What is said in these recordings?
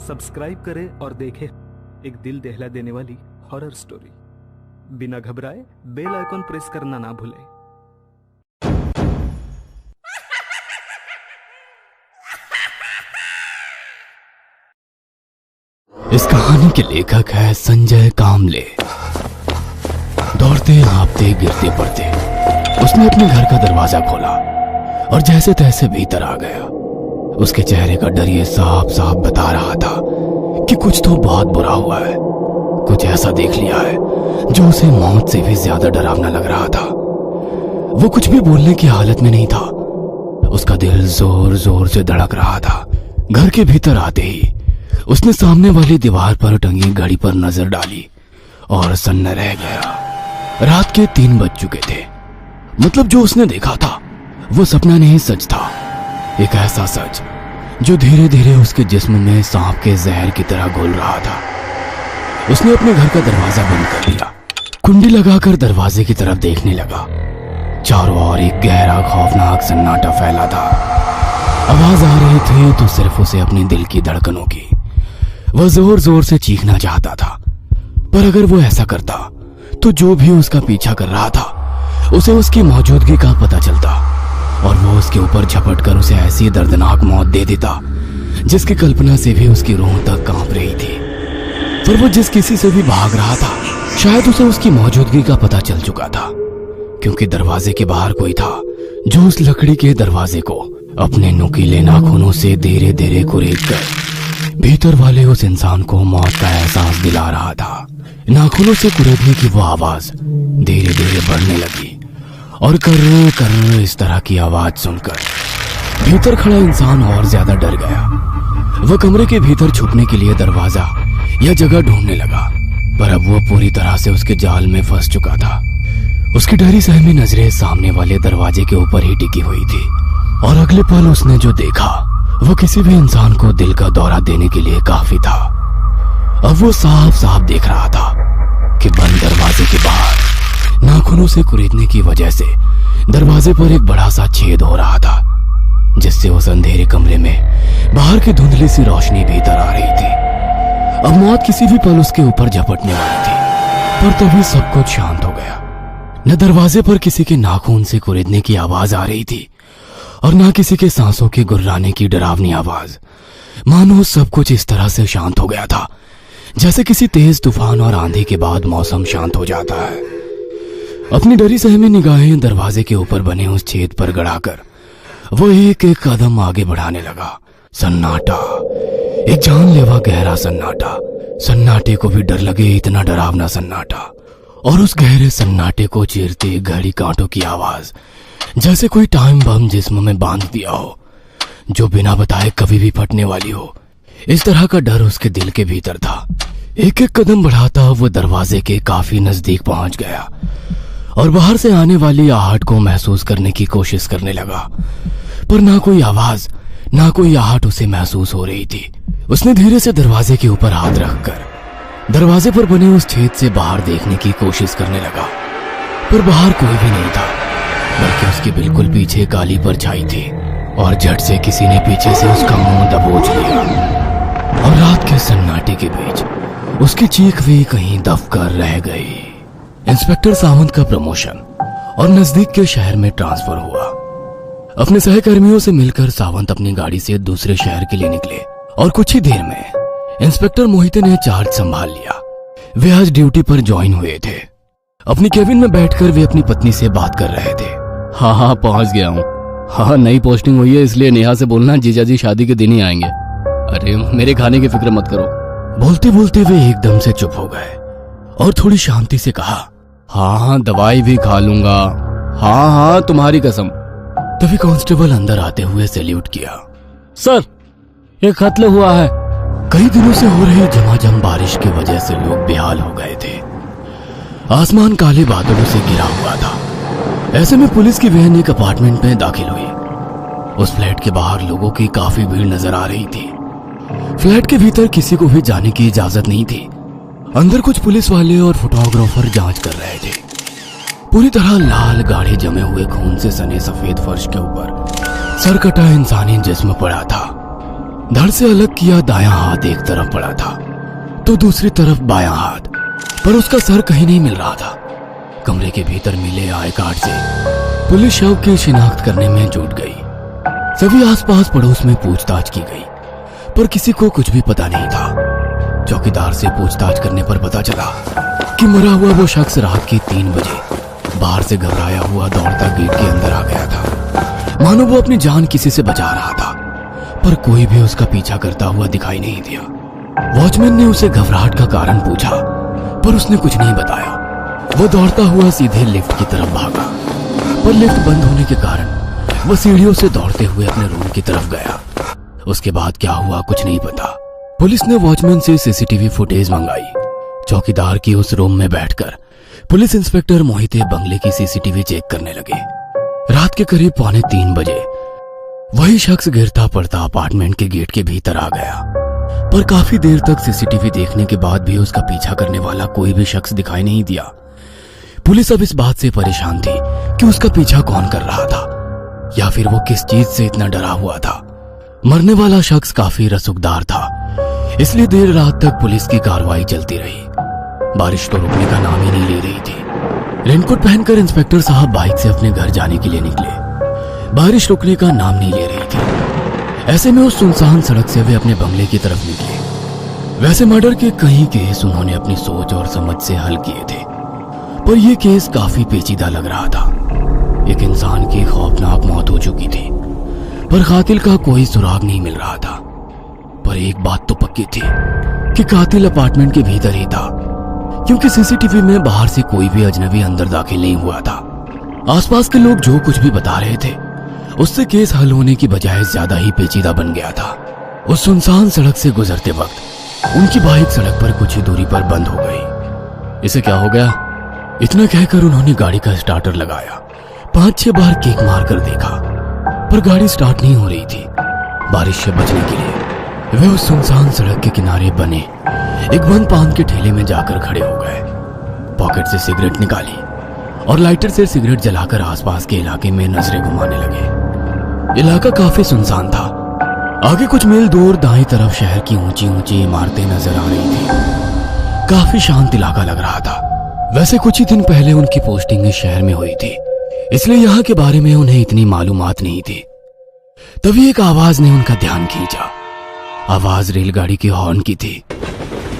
Subscribe करें और देखें एक दिल दहला देने वाली हॉरर स्टोरी। बिना घबराए बेल आइकॉन प्रेस करना ना भूलें। इस कहानी के लेखक है संजय कामले। दौड़ते हाँफते गिरते पड़ते उसने अपने घर का दरवाजा खोला और जैसे तैसे भीतर आ गया। उसके चेहरे का डर ये साफ साफ बता रहा था कि कुछ तो बहुत बुरा हुआ है। कुछ ऐसा देख लिया है जो उसे मौत से भी ज्यादा डरावना लग रहा था। वो कुछ भी बोलने की हालत में नहीं था। उसका दिल जोर जोर से धड़क रहा था। घर के भीतर आते ही उसने सामने वाली दीवार पर टंगी घड़ी पर नजर डाली और सन्न रह गया। रात के 3 बज चुके थे। मतलब जो उसने देखा था वो सपना नहीं, सच था। एक ऐसा सच जो धीरे धीरे उसके जिस्म में सांप के जहर की तरह घुल रहा था। उसने अपने घर का दरवाजा बंद कर दिया, कुंडी लगाकर दरवाजे की तरफ देखने लगा। चारों ओर एक गहरा खौफनाक सन्नाटा फैला था। आवाज आ रही थी तो सिर्फ उसे अपने दिल की धड़कनों की। वह जोर जोर से चीखना चाहता था, पर अगर वो ऐसा करता तो जो भी उसका पीछा कर रहा था उसे उसकी मौजूदगी का पता चलता और वो उसके ऊपर झपट कर उसे ऐसी दर्दनाक मौत दे देता जिसकी कल्पना से भी उसकी रूह तक कांप रही थी। पर वो जिस किसी से भी भाग रहा था शायद उसे उसकी मौजूदगी का पता चल चुका था, क्योंकि दरवाजे के बाहर कोई था जो उस लकड़ी के दरवाजे को अपने नुकीले नाखूनों से धीरे धीरे कुरेद कर भीतर वाले उस इंसान को मौत का एहसास दिला रहा था। नाखूनों से कुरेदने की वो आवाज धीरे धीरे बढ़ने लगी और कर्र कर्र इस तरह की आवाज सुनकर भीतर खड़ा इंसान और ज्यादा डर गया। वह कमरे के भीतर छुपने के लिए दरवाजा या जगह ढूंढने लगा, पर अब वो पूरी तरह से उसके जाल में फंस चुका था। उसकी डरी सहमी नजरें सामने वाले दरवाजे के ऊपर ही टिकी हुई थी और अगले पल उसने जो देखा वो किसी भी इंसान को दिल का दौरा देने के लिए काफी था। अब वो साफ साफ देख रहा था कि बंद दरवाजे के बाहर नाखूनों से कुरेदने की वजह से दरवाजे पर एक बड़ा सा छेद हो रहा था, जिससे उस अंधेरे कमरे में बाहर की धुंधली सी रोशनी भीतर आ रही थी। अब मौत किसी भी पल उसके ऊपर झपटने वाली थी, पर तभी सब कुछ शांत हो गया। न दरवाजे पर किसी के नाखून से कुरेदने की आवाज आ रही थी और न किसी के सांसों के गुर्राने की डरावनी आवाज। मानो सब कुछ इस तरह से शांत हो गया था जैसे किसी तेज तूफान और आंधी के बाद मौसम शांत हो जाता है। अपनी डरी सहमी निगाहें दरवाजे के ऊपर बने उस छेद पर गड़ाकर वो एक एक कदम आगे बढ़ाने लगा। सन्नाटा, एक जानलेवा गहरा सन्नाटा। सन्नाटे को भी डर लगे इतना डरावना सन्नाटा, और उस गहरे सन्नाटे को चीरते घड़ी कांटों की आवाज, जैसे कोई टाइम बम जिस्म में बांध दिया हो, जो बिना बताए कभी भी फटने वाली हो। इस तरह का डर उसके दिल के भीतर था। एक एक कदम बढ़ाता वो दरवाजे के काफी नजदीक पहुंच गया और बाहर से आने वाली आहट को महसूस करने की कोशिश करने लगा, पर ना कोई आवाज ना कोई आहट उसे महसूस हो रही थी। उसने धीरे से दरवाजे के ऊपर हाथ रखकर दरवाजे पर बने उस छेद से बाहर देखने की कोशिश करने लगा, पर बाहर कोई भी नहीं था, बल्कि उसके बिल्कुल पीछे काली परछाई थी और झट से किसी ने पीछे से उसका मुंह दबोच लिया और रात के सन्नाटे के बीच उसकी चीख भी कहीं दब कर रह गई। इंस्पेक्टर सावंत का प्रमोशन और नजदीक के शहर में ट्रांसफर हुआ। अपने सहकर्मियों से मिलकर सावंत अपनी गाड़ी से दूसरे शहर के लिए निकले और कुछ ही देर में इंस्पेक्टर मोहिते ने चार्ज संभाल लिया। वे आज ड्यूटी पर ज्वाइन हुए थे। अपनी केबिन में बैठकर वे अपनी पत्नी से बात कर रहे थे। हाँ, पहुंच गया हूँ। हाँ, नई पोस्टिंग हुई है, इसलिए नेहा से बोलना जीजाजी शादी के दिन ही आएंगे। अरे मेरे खाने की फिक्र मत करो। बोलते बोलते वे एकदम से चुप हो गए और थोड़ी शांति से कहा, हाँ, दवाई भी खा लूंगा। हाँ, तुम्हारी कसम। तभी कांस्टेबल अंदर आते हुए सैल्यूट किया। सर, ये कत्ल हुआ है। कई दिनों से हो रही झमाझम बारिश की वजह से लोग बेहाल हो गए थे। आसमान काले बादलों से घिरा हुआ था। ऐसे में पुलिस की वैन एक अपार्टमेंट में दाखिल हुई। उस फ्लैट के बाहर लोगों की काफी भीड़ नजर आ रही थी। फ्लैट के भीतर किसी को भी जाने की इजाजत नहीं थी। अंदर कुछ पुलिस वाले और फोटोग्राफर जांच कर रहे थे। पूरी तरह लाल गाढ़े जमे हुए खून से सने सफेद फर्श के ऊपर सरकटा इंसानी जिस्म पड़ा था। धड़ से अलग किया दायां हाथ एक तरफ पड़ा था तो दूसरी तरफ बायां हाथ, पर उसका सर कहीं नहीं मिल रहा था। कमरे के भीतर मिले आई कार्ड से पुलिस शव की शिनाख्त करने में जुट गई। सभी आसपास पड़ोस में पूछताछ की गई, पर किसी को कुछ भी पता नहीं था। चौकीदार से पूछताछ करने पर पता चला कि मरा हुआ वो शख्स रात के 3 बजे बाहर से घबराया हुआ दौड़ता गेट के अंदर आ गया था, मानो वो अपनी जान किसी से बचा रहा था, पर कोई भी उसका पीछा करता हुआ दिखाई नहीं दिया। वॉचमैन ने उसे घबराहट का कारण पूछा, पर उसने कुछ नहीं बताया। वो दौड़ता हुआ सीधे लिफ्ट की तरफ भागा, पर लिफ्ट बंद होने के कारण वो सीढ़ियों से दौड़ते हुए अपने रूम की तरफ गया। उसके बाद क्या हुआ कुछ नहीं पता। पुलिस ने वॉचमैन से सीसीटीवी फुटेज मंगाई। चौकीदार की उस रूम में बैठकर पुलिस इंस्पेक्टर मोहिते बंगले की सीसीटीवी चेक करने लगे। रात के करीब 2:45 बजे वही शख्स गिरता पड़ता अपार्टमेंट के गेट के भीतर आ गया, पर काफी देर तक सीसीटीवी देखने के बाद भी उसका पीछा करने वाला कोई भी शख्स दिखाई नहीं दिया। पुलिस अब इस बात से परेशान थी कि उसका पीछा कौन कर रहा था, या फिर वो किस चीज से इतना डरा हुआ था। मरने वाला शख्स काफी रसूखदार था, इसलिए देर रात तक पुलिस की कार्रवाई चलती रही। बारिश तो रुकने का नाम ही नहीं ले रही थी। रेनकोट पहनकर इंस्पेक्टर साहब बाइक से अपने घर जाने के लिए निकले। बारिश रुकने का नाम नहीं ले रही थी। ऐसे में उस सुनसान सड़क से वे अपने बंगले की तरफ निकले। वैसे मर्डर के कई केस उन्होंने अपनी सोच और समझ से हल किए थे, पर यह केस काफी पेचीदा लग रहा था। एक इंसान की खौफनाक मौत हो चुकी थी, पर कातिल का कोई सुराग नहीं मिल रहा था। पर एक बात तो पक्की थी कि कातिल अपार्टमेंट के भीतर ही था, क्योंकि सीसीटीवी में बाहर से कोई भी अजनबी अंदर दाखिल नहीं हुआ था। आसपास के लोग जो कुछ भी बता रहे थे उससे केस हल होने की बजाय ज्यादा ही पेचीदा बन गया था। उस सुनसान सड़क से गुजरते वक्त उनकी बाइक सड़क पर कुछ ही दूरी पर बंद हो गई। इसे क्या हो गया? इतना कहकर उन्होंने गाड़ी का स्टार्टर लगाया। 5-6 बार किक मार कर देखा, पर गाड़ी स्टार्ट नहीं हो रही थी। बारिश से बचने के लिए वे उस सुनसान सड़क के किनारे बने एक बंद पान के ठेले में जाकर खड़े हो गए। पॉकेट से सिगरेट निकाली और लाइटर से सिगरेट जलाकर आसपास के इलाके में नजरें घुमाने लगे। इलाका काफी सुनसान था। आगे कुछ मील दूर दाईं तरफ शहर की ऊंची ऊंची इमारतें नजर आ रही थी। काफी शांत इलाका लग रहा था। वैसे कुछ ही दिन पहले उनकी पोस्टिंग इस शहर में हुई थी, इसलिए यहाँ के बारे में उन्हें इतनी मालूमात नहीं थी। तभी एक आवाज ने उनका ध्यान खींचा। आवाज रेलगाड़ी के हॉर्न की थी।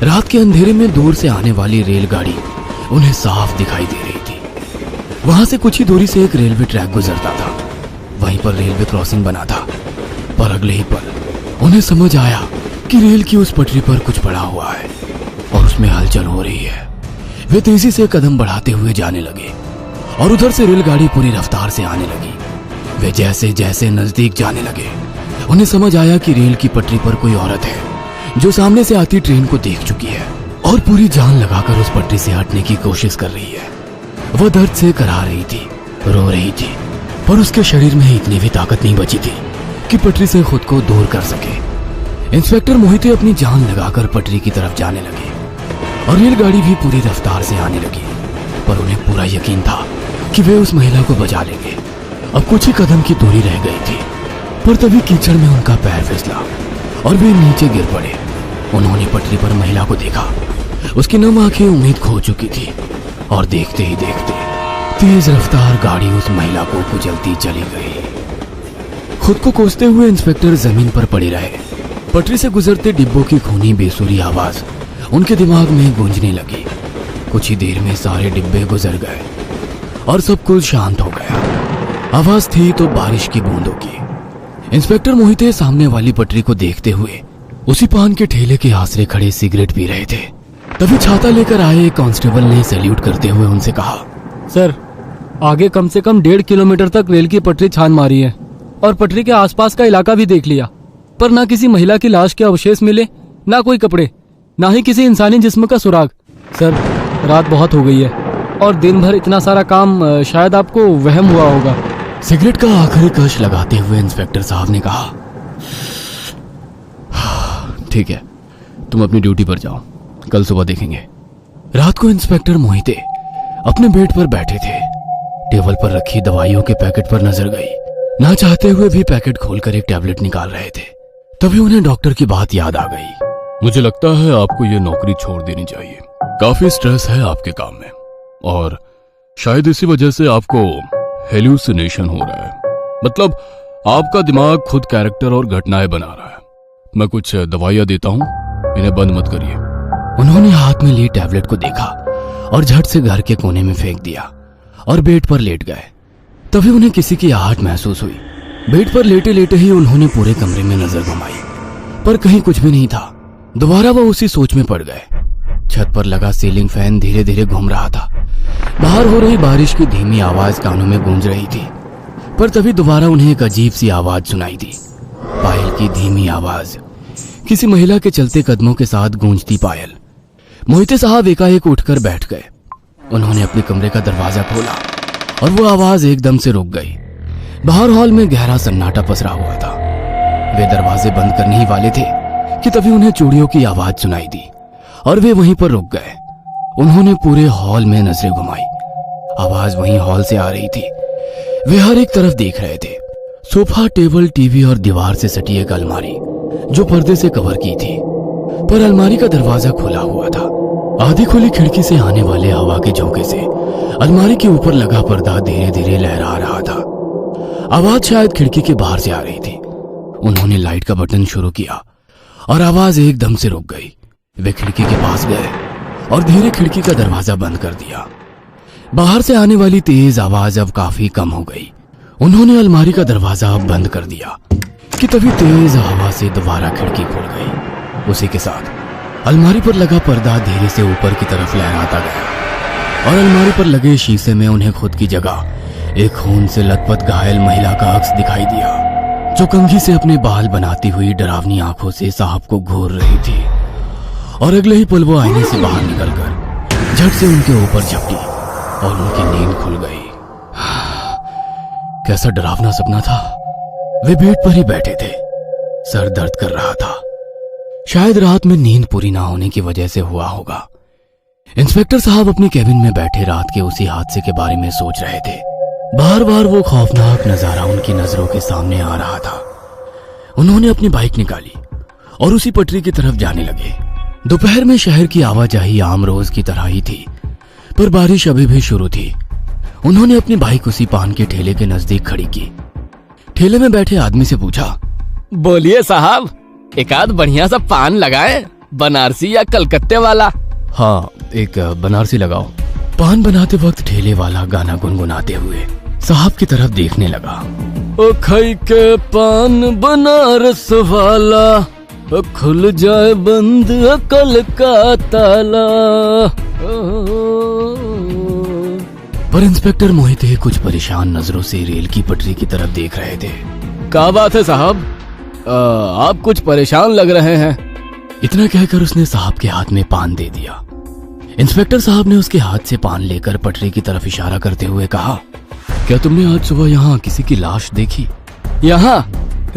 रात के अंधेरे में दूर से आने वाली रेलगाड़ी उन्हें साफ दिखाई दे रही थी। वहां से कुछ ही दूरी से एक रेलवे ट्रैक गुजरता था। वहीं पर रेलवे क्रॉसिंग बना था, पर अगले ही पल उन्हें समझ आया कि रेल की उस पटरी पर कुछ पड़ा हुआ है और उसमें हलचल हो रही है। वे तेजी से कदम बढ़ाते हुए जाने लगे और उधर से रेलगाड़ी पूरी रफ्तार से आने लगी। वे जैसे जैसे नजदीक जाने लगे उन्हें समझ आया कि रेल की पटरी पर कोई औरत है जो सामने से आती ट्रेन को देख चुकी है और पूरी जान लगाकर उस पटरी से हटने की कोशिश कर रही है। वह दर्द से करा रही थी, रो रही थी, पर उसके शरीर में इतनी भी ताकत नहीं बची थी कि पटरी से खुद को दूर कर सके। इंस्पेक्टर मोहिते अपनी जान लगाकर पटरी की तरफ जाने लगे और रेलगाड़ी भी पूरी रफ्तार से आने लगी, पर उन्हें पूरा यकीन था कि वे उस महिला को बचा लेंगे। अब कुछ ही कदम की दूरी रह गई थी, पर तभी कीचड़ में उनका पैर फिसला और वे नीचे गिर पड़े। उन्होंने पटरी पर महिला को देखा। उसकी नम आंखें उम्मीद खो चुकी थी और देखते ही देखते तेज रफ्तार गाड़ी उस महिला को कुचलती चली गई। खुद को कोसते हुए इंस्पेक्टर जमीन पर पड़े रहे। पटरी से गुजरते डिब्बों की खूनी बेसुरी आवाज उनके दिमाग में गूंजने लगी। कुछ ही देर में सारे डिब्बे गुजर गए और सब कुछ शांत हो गया। आवाज थी तो बारिश की बूंदों की। इंस्पेक्टर मोहिते सामने वाली पटरी को देखते हुए उसी पान के ठेले के आसरे खड़े सिगरेट पी रहे थे। तभी छाता लेकर आए एक कांस्टेबल ने सैल्यूट करते हुए उनसे कहा, सर, आगे कम से कम 1.5 किलोमीटर तक रेल की पटरी छान मारी है और पटरी के आसपास का इलाका भी देख लिया, पर ना किसी महिला की लाश के अवशेष मिले, ना कोई कपड़े, ना ही किसी इंसानी जिस्म का सुराग। सर, रात बहुत हो गई है और दिन भर इतना सारा काम, शायद आपको वहम हुआ होगा। सिगरेट का आखिरी कश लगाते हुए इंस्पेक्टर साहब ने कहा, ठीक है, तुम अपनी ड्यूटी पर जाओ, कल सुबह देखेंगे। रात को इंस्पेक्टर मोहिते अपने बेड पर बैठे थे। टेबल पर रखी दवाइयों के पैकेट पर नजर गई। ना चाहते हुए भी पैकेट खोलकर एक टैबलेट निकाल रहे थे। तभी उन्हें डॉक्टर की बात याद आ गई। मुझे लगता है आपको ये नौकरी छोड़ देनी चाहिए। काफी स्ट्रेस है आपके काम में और शायद इसी वजह से आपको हेल्यूसिनेशन हो रहा है। मतलब आपका दिमाग खुद कैरेक्टर और घटनाएं बना रहा है। मैं कुछ दवाइयां देता हूं, इन्हें बंद मत करिए। उन्होंने हाथ में ली टैबलेट को देखा और झट से घर के कोने में फेंक दिया और बेड पर लेट गए। तभी उन्हें किसी की आहट महसूस हुई। बेड पर लेटे लेटे ही उन्होंने पूरे कमरे में नजर घुमाई, पर कहीं कुछ भी नहीं था। दोबारा वह उसी सोच में पड़ गए। छत पर लगा सीलिंग फैन धीरे धीरे घूम रहा था। बाहर हो रही बारिश की धीमी आवाज कानों में गूंज रही थी। पर तभी दोबारा उन्हें एक अजीब सी आवाज सुनाई दी। पायल की धीमी आवाज, किसी महिला के चलते कदमों के साथ गूंजती पायल। मोहिते साहब एकाएक उठकर बैठ गए। उन्होंने अपने कमरे का दरवाजा खोला और वो आवाज एकदम से रुक गई। बाहर हॉल में गहरा सन्नाटा पसरा हुआ था। वे दरवाजे बंद करने ही वाले थे कि तभी उन्हें चूड़ियों की आवाज सुनाई दी और वे वहीं पर रुक गए। उन्होंने पूरे हॉल में नजरें घुमाई। आवाज वहीं हॉल से आ रही थी। वे हर एक तरफ देख रहे थे। सोफा, टेबल, टीवी और दीवार से सटी एक अलमारी जो पर्दे से कवर की थी, पर अलमारी का दरवाजा खुला हुआ था। आधी खुली खिड़की से आने वाले हवा के झोंके से अलमारी के ऊपर लगा पर्दा धीरे धीरे लहरा रहा था। आवाज शायद खिड़की के बाहर से आ रही थी। उन्होंने लाइट का बटन शुरू किया और आवाज एकदम से रुक गई। वे खिड़की के पास गए और धीरे खिड़की का दरवाजा बंद कर दिया। बाहर से आने वाली तेज आवाज अब काफी कम हो गई। उन्होंने अलमारी का दरवाजा अब बंद कर दिया कि तभी तेज हवा से दोबारा खिड़की खुल गई। उसी के साथ अलमारी पर लगा पर्दा धीरे से ऊपर की तरफ लहराता गया और अलमारी पर लगे शीशे में उन्हें खुद की जगह एक खून से लथपथ घायल महिला का अक्स दिखाई दिया, जो कंघी से अपने बाल बनाती हुई डरावनी आंखों से साहब को घूर रही थी। और अगले ही पल वो आईने से बाहर निकलकर झट से उनके ऊपर झपटी और उनकी नींद खुल गई। कैसा डरावना सपना था। वे बेड पर ही बैठे थे। सर दर्द कर रहा था। शायद रात में नींद पूरी ना होने की वजह से हुआ होगा। इंस्पेक्टर साहब अपनी कैबिन में बैठे रात के उसी हादसे के बारे में सोच रहे थे। बार बार वो खौफनाक नजारा उनकी नजरों के सामने आ रहा था। उन्होंने अपनी बाइक निकाली और उसी पटरी की तरफ जाने लगे। दोपहर में शहर की आवाजाही आम रोज की तरह ही थी, पर बारिश अभी भी शुरू थी। उन्होंने अपनी बाइक उसी पान के ठेले के नजदीक खड़ी की। ठेले में बैठे आदमी से पूछा, बोलिए साहब, एक आध बढ़िया सा पान लगाएं, बनारसी या कलकत्ते वाला। हाँ, एक बनारसी लगाओ। पान बनाते वक्त ठेले वाला गाना गुनगुनाते हुए साहब की तरफ देखने लगा। ओ खई के पान बनारस वाला, ओ खुल जाए बंद अकल का ताला। पर इंस्पेक्टर मोहिते कुछ परेशान नजरों से रेल की पटरी की तरफ देख रहे थे। क्या बात है साहब, आप कुछ परेशान लग रहे हैं। इतना कहकर उसने साहब के हाथ में पान दे दिया। इंस्पेक्टर साहब ने उसके हाथ से पान लेकर पटरी की तरफ इशारा करते हुए कहा, क्या तुमने आज सुबह यहाँ किसी की लाश देखी? यहाँ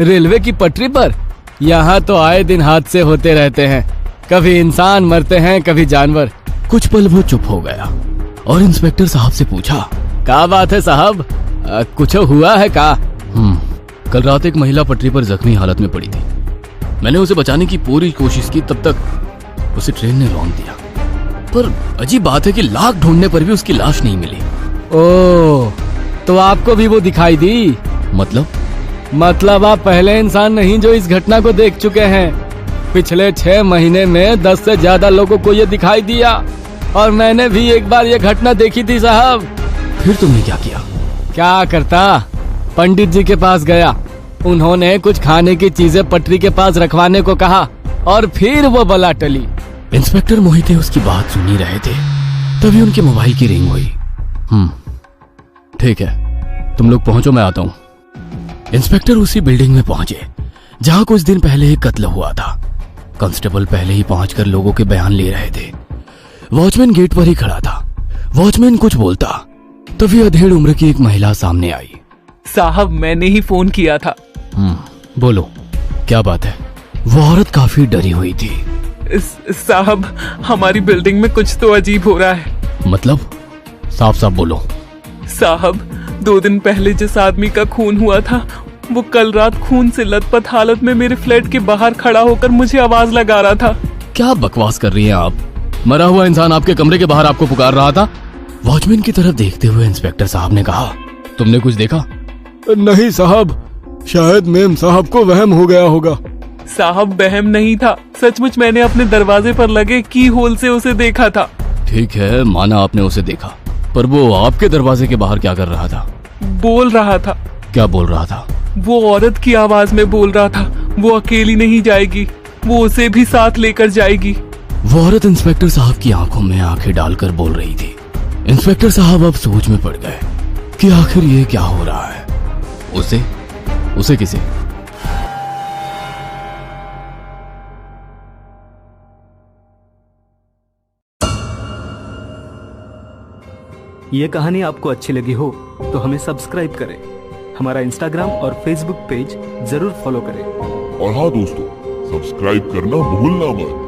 रेलवे की पटरी पर? यहाँ तो आए दिन हादसे होते रहते हैं। कभी इंसान मरते हैं, कभी जानवर। कुछ पल वो चुप हो गया और इंस्पेक्टर साहब से पूछा, क्या बात है साहब, कुछ हुआ है का? कल रात एक महिला पटरी पर जख्मी हालत में पड़ी थी। मैंने उसे बचाने की पूरी कोशिश की, तब तक उसे ट्रेन ने रौंद दिया। पर अजीब बात है कि लाख ढूंढने पर भी उसकी लाश नहीं मिली। ओह, तो आपको भी वो दिखाई दी? मतलब आप पहले इंसान नहीं जो इस घटना को देख चुके हैं। पिछले 6 महीने में 10 से ज्यादा लोगों को ये दिखाई दिया और मैंने भी एक बार ये घटना देखी थी साहब। फिर तुमने क्या किया? क्या करता, पंडित जी के पास गया। उन्होंने कुछ खाने की चीजें पटरी के पास रखवाने को कहा और फिर वो बला टली। इंस्पेक्टर मोहिते उसकी बात सुन ही रहे थे, तभी उनके मोबाइल की रिंग हुई। ठीक है, तुम लोग पहुंचो, मैं आता हूं। इंस्पेक्टर उसी बिल्डिंग में पहुंचे जहां कुछ दिन पहले एक कत्ल हुआ था। कांस्टेबल पहले ही पहुंचकर लोगों के बयान ले रहे थे। वॉचमैन गेट पर ही खड़ा था। वॉचमैन कुछ बोलता, तभी अधेड़ उम्र की एक महिला सामने आई। साहब, मैंने ही फोन किया था। बोलो, क्या बात है? वो औरत काफी डरी हुई थी। साहब, हमारी बिल्डिंग में कुछ तो अजीब हो रहा है। मतलब? साफ साफ बोलो। साहब, 2 दिन पहले जिस आदमी का खून हुआ था वो कल रात खून से लथपथ हालत में मेरे फ्लैट के बाहर खड़ा होकर मुझे आवाज लगा रहा था। क्या बकवास कर रही हैं आप? मरा हुआ इंसान आपके कमरे के बाहर आपको पुकार रहा था। वॉचमैन की तरफ देखते हुए इंस्पेक्टर साहब ने कहा, तुमने कुछ देखा? नहीं साहब, शायद मेम साहब को वहम हो गया होगा। साहब वहम नहीं था, सचमुच मैंने अपने दरवाजे पर लगे की होल से उसे देखा था। ठीक है, माना आपने उसे देखा, पर वो आपके दरवाजे के बाहर क्या कर रहा था? बोल रहा था। क्या बोल रहा था? वो औरत की आवाज में बोल रहा था, वो अकेली नहीं जाएगी, वो उसे भी साथ लेकर जाएगी। वो औरत इंस्पेक्टर साहब की आंखों में आंखें डालकर बोल रही थी। इंस्पेक्टर साहब अब सोच में पड़ गए कि आखिर ये क्या हो रहा है। उसे किसे? ये कहानी आपको अच्छी लगी हो तो हमें सब्सक्राइब करें, हमारा इंस्टाग्राम और फेसबुक पेज जरूर फॉलो करें। और हाँ दोस्तों, सब्सक्राइब करना भूलना मत।